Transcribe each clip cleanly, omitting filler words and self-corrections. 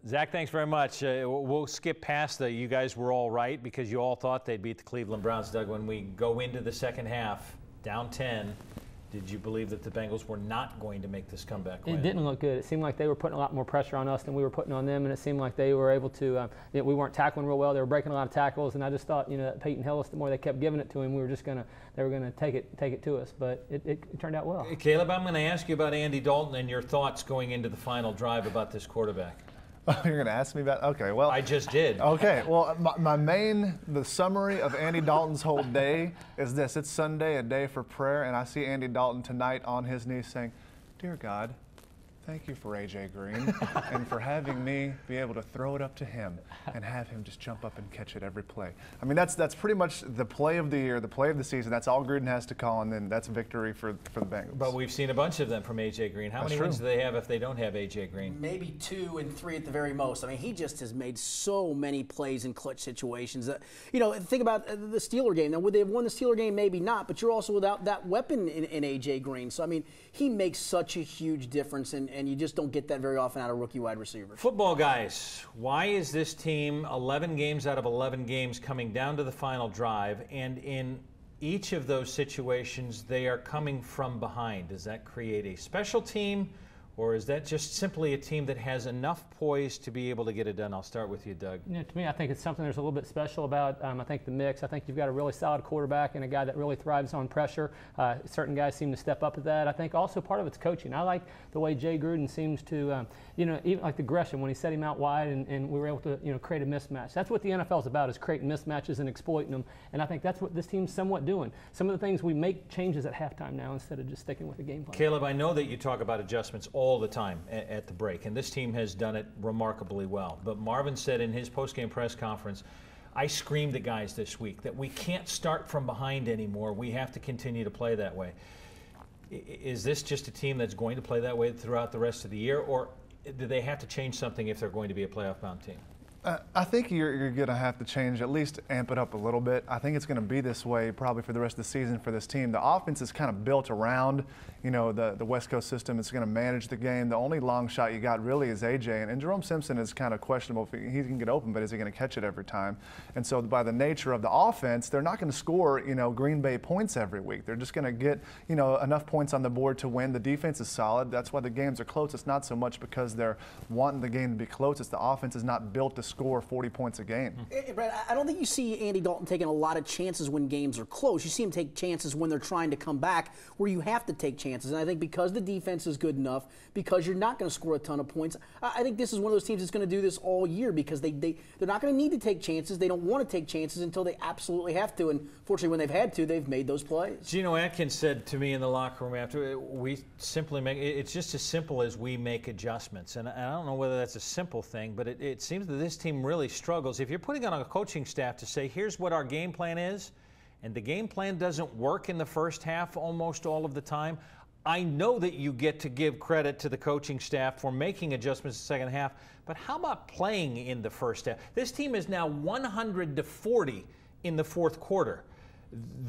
Zach, thanks very much. We'll skip past the you guys were all right because you all thought they'd beat the Cleveland Browns. Doug, when we go into the second half, down 10, did you believe that the Bengals were not going to make this comeback win? It didn't look good. It seemed like they were putting a lot more pressure on us than we were putting on them, and it seemed like they were able to, we weren't tackling real well. They were breaking a lot of tackles, and I just thought, that Peyton Hillis, the more they kept giving it to him, they were going to take it to us, but it turned out well. Caleb, I'm going to ask you about Andy Dalton and your thoughts going into the final drive about this quarterback. Oh, you're going to ask me about? Okay, well. I just did. Okay, well, the summary of Andy Dalton's whole day is this. It's Sunday, a day for prayer, and I see Andy Dalton tonight on his knees saying, "Dear God, thank you for A.J. Green and for having me be able to throw it up to him and have him just jump up and catch it every play." I mean, that's pretty much the play of the year, the play of the season. That's all Gruden has to call, and then that's victory for the Bengals. But we've seen a bunch of them from A.J. Green. How many wins do they have if they don't have A.J. Green? Maybe 2 and 3 at the very most. I mean, he just has made so many plays in clutch situations. Think about the Steeler game. Now, would they have won the Steeler game? Maybe not, but you're also without that weapon in A.J. Green. So, I mean, he makes such a huge difference, and you just don't get that very often out of rookie wide receivers. Football guys, why is this team 11 games out of 11 games coming down to the final drive, and in each of those situations they are coming from behind? Does that create a special team, or is that just simply a team that has enough poise to be able to get it done? I'll start with you, Doug. To me, I think it's something there's a little bit special about. I think the mix. I think you've got a really solid quarterback and a guy that really thrives on pressure. Certain guys seem to step up at that. I think also part of it's coaching. I like the way Jay Gruden seems to, even like the Gresham when he set him out wide and we were able to, create a mismatch. That's what the NFL is about, is creating mismatches and exploiting them. And I think that's what this team's somewhat doing. Some of the things we make changes at halftime now instead of just sticking with the game plan. Caleb, I know that you talk about adjustments all the time at the break, and this team has done it remarkably well. But Marvin said in his post-game press conference, I screamed at guys this week that we can't start from behind anymore. We have to continue to play that way. Is this just a team that's going to play that way throughout the rest of the year, or do they have to change something if they're going to be a playoff-bound team? I think you're going to have to change, at least amp it up a little bit. I think it's going to be this way probably for the rest of the season for this team. The offense is kind of built around, the West Coast system. It's going to manage the game. The only long shot you got really is A.J. And Jerome Simpson is kind of questionable. If he can get open, but is he going to catch it every time? And so by the nature of the offense, they're not going to score, Green Bay points every week. They're just going to get, enough points on the board to win. The defense is solid. That's why the games are close. It's not so much because they're wanting the game to be close. It's the offense is not built to score 40 points a game. Brad, I don't think you see Andy Dalton taking a lot of chances when games are close. You see him take chances when they're trying to come back, where you have to take chances. And I think because the defense is good enough, because you're not going to score a ton of points, I think this is one of those teams that's going to do this all year because they're not going to need to take chances. They don't want to take chances until they absolutely have to. And fortunately, when they've had to, they've made those plays. Geno Atkins said to me in the locker room after, it's just as simple as we make adjustments. And I don't know whether that's a simple thing, but it seems that this team really struggles. If you're putting on a coaching staff to say, here's what our game plan is, and the game plan doesn't work in the first half almost all of the time, I know that you get to give credit to the coaching staff for making adjustments in the second half, but how about playing in the first half? This team is now 100-40 in the fourth quarter.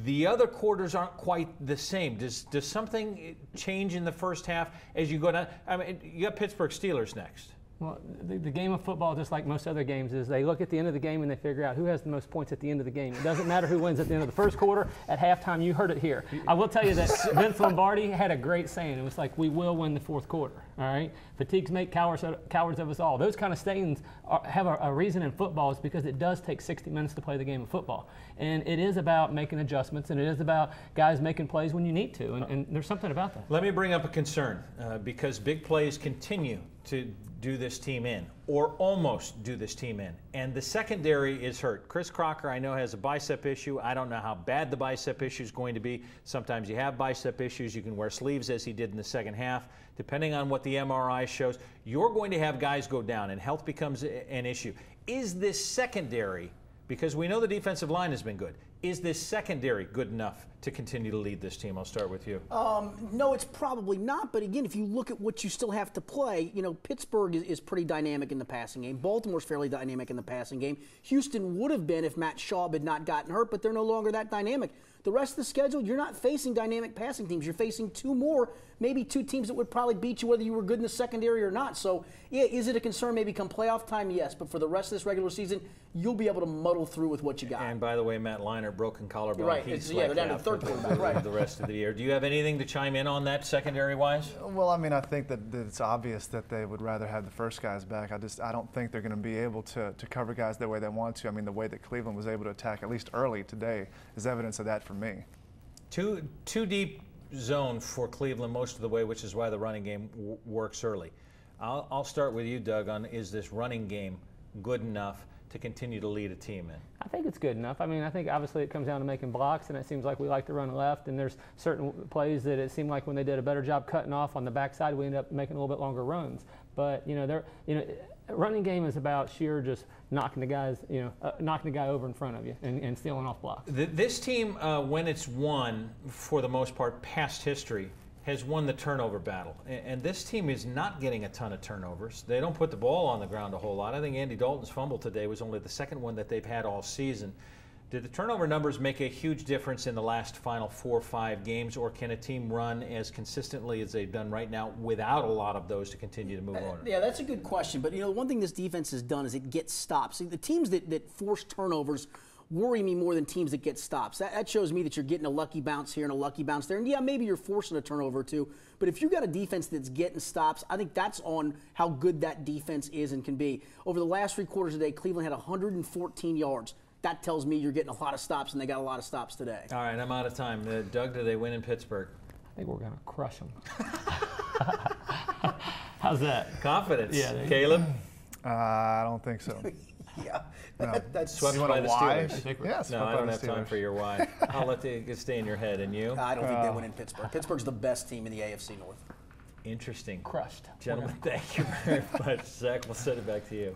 The other quarters aren't quite the same. Does something change in the first half as you go down? I mean, you got Pittsburgh Steelers next. Well, the game of football, just like most other games, is they look at the end of the game and they figure out who has the most points at the end of the game. It doesn't matter who wins at the end of the first quarter. At halftime, you heard it here. I will tell you that Vince Lombardi had a great saying. It was like, we will win the fourth quarter, all right? Fatigues make cowards of us all. Those kind of sayings have a reason in football. Is because it does take 60 minutes to play the game of football. And it is about making adjustments, and it is about guys making plays when you need to, and there's something about that. Let me bring up a concern, because big plays continue to do this team in, or almost do this team in. And the secondary is hurt. Chris Crocker, I know, has a bicep issue. I don't know how bad the bicep issue is going to be. Sometimes you have bicep issues. You can wear sleeves, as he did in the second half. Depending on what the MRI shows, you're going to have guys go down, and health becomes an issue. Is this secondary, because we know the defensive line has been good, is this secondary good enough to continue to lead this team? I'll start with you. No, it's probably not. But again, if you look at what you still have to play, Pittsburgh is pretty dynamic in the passing game. Baltimore's fairly dynamic in the passing game. Houston would have been if Matt Schaub had not gotten hurt, but they're no longer that dynamic. The rest of the schedule, you're not facing dynamic passing teams. You're facing maybe two teams that would probably beat you whether you were good in the secondary or not. So, yeah, is it a concern maybe come playoff time? Yes. But for the rest of this regular season, you'll be able to muddle through with what you got. And by the way, Matt Leinart, broken collarbone. Right. They're down to the third quarterback. Right. The rest of the year. Do you have anything to chime in on that secondary-wise? Well, I mean, I think that it's obvious that they would rather have the first guys back. I don't think they're going to be able to cover guys the way they want to. I mean, the way that Cleveland was able to attack, at least early today, is evidence of that for me. Too deep zone for Cleveland most of the way, which is why the running game works early. I'll start with you, Doug, on is this running game good enough to continue to lead a team in? I think it's good enough. I mean, I think obviously it comes down to making blocks, and it seems like we like to run left, and there's certain plays that it seemed like when they did a better job cutting off on the backside, we ended up making a little bit longer runs. But, running game is about sheer just knocking the guy over in front of you and stealing off blocks. This team, when it's won, for the most part, past history, has won the turnover battle. And this team is not getting a ton of turnovers. They don't put the ball on the ground a whole lot. I think Andy Dalton's fumble today was only the second one that they've had all season. Did the turnover numbers make a huge difference in the last final 4 or 5 games, or can a team run as consistently as they've done right now without a lot of those to continue to move on? Yeah, that's a good question. But, one thing this defense has done is it gets stops. See, the teams that force turnovers worry me more than teams that get stops. That shows me that you're getting a lucky bounce here and a lucky bounce there. And, yeah, maybe you're forcing a turnover or two. But if you've got a defense that's getting stops, I think that's on how good that defense is and can be. Over the last 3 quarters of the day, Cleveland had 114 yards. That tells me you're getting a lot of stops, and they got a lot of stops today. All right, I'm out of time. Doug, do they win in Pittsburgh? I think we're going to crush them. How's that? Confidence. Yeah. Caleb? I don't think so. Yeah. No. That's swept by the Steelers. Yes. No, I don't have time for your why. I'll let it stay in your head. And you? I don't think they win in Pittsburgh. Pittsburgh's the best team in the AFC North. Interesting. Crushed. Gentlemen, thank you very much. Zach, we'll send it back to you.